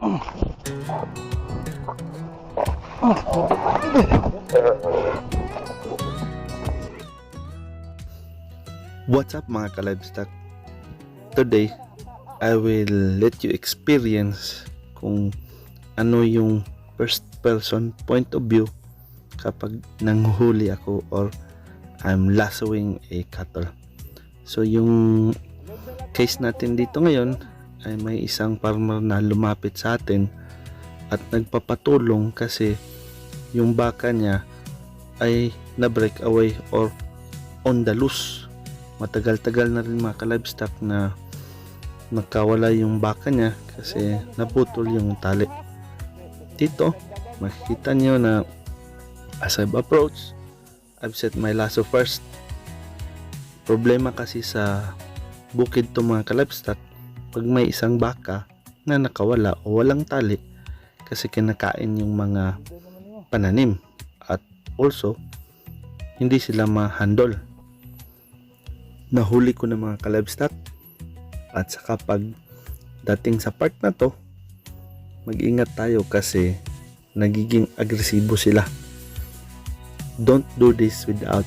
What's up mga ka-livestock? Today, I will let you experience kung ano yung first person point of view kapag nanghuli ako or I'm lassoing a cattle. So yung case natin dito ngayon ay may isang farmer na lumapit sa atin at nagpapatulong kasi yung baka niya ay na-break away or on the loose. Matagal-tagal na rin mga ka-livestock na nakawala yung baka niya kasi naputol yung tali. Dito makikita nyo na as I've approached, I've set my lasso first. Problema kasi sa bukid to mga ka-livestock, pag may isang baka na nakawala o walang tali kasi kinakain yung mga pananim at also hindi sila ma-handle. Nahuli ko na mga ka-livestock at saka pag dating sa part na to, mag-ingat tayo kasi nagiging agresibo sila. Don't do this without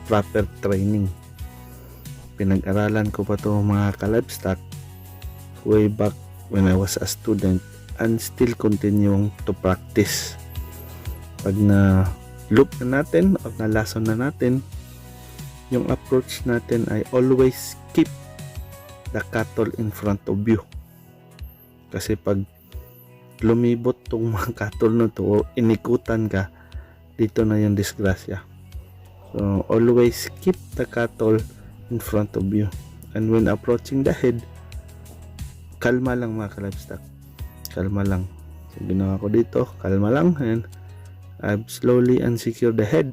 proper training. Pinag-aralan ko pa to mga ka-livestock way back when I was a student and still continuing to practice. Pag na loop na natin o nalason na natin, yung approach natin ay always keep the cattle in front of you. Kasi pag lumibot tong mga cattle na to o inikutan ka, dito na yung disgrasya. So always keep the cattle in front of you. And when approaching the head, kalma lang mga ka-livestock. Kalma lang. So ginawa ko dito, kalma lang, and I've slowly unsecured the head.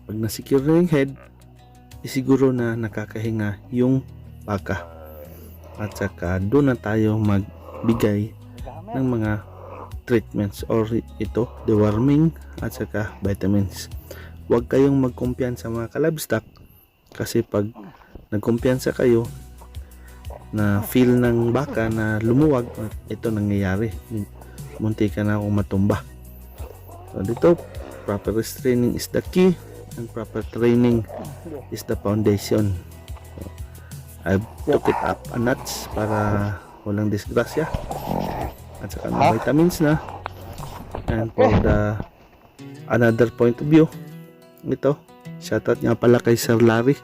Pag na-secure na yung head, isiguro na nakakahinga yung baka at saka doon na tayo magbigay ng mga treatments or ito, deworming at saka vitamins. Huwag kayong magkumpiyansa mga ka-livestock kasi pag nagkumpiyansa kayo na feel ng baka na lumuwag, ito nangyayari, munti ka na akong matumba. So dito, proper restraining is the key and proper training is the foundation. So, I took it up a notch para walang disgrasya at saka ng vitamins na. And for the another point of view, ito, shoutout nga pala kay Sir Larry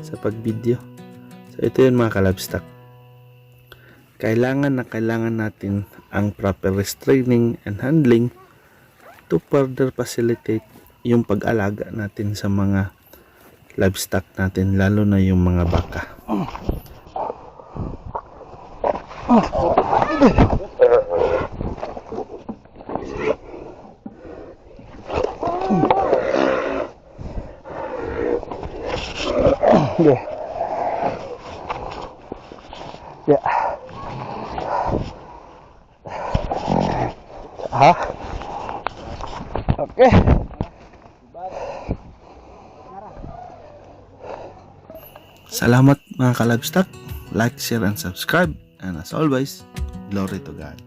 sa pag-video. So ito yun mga ka-livestock, kailangan natin ang proper restraining and handling to further facilitate yung pag-alaga natin sa mga livestock natin, lalo na yung mga baka. Yeah. Yeah. Ha? Okay. Salamat mga ka-livestock. Like, share, and subscribe. And as always, glory to God.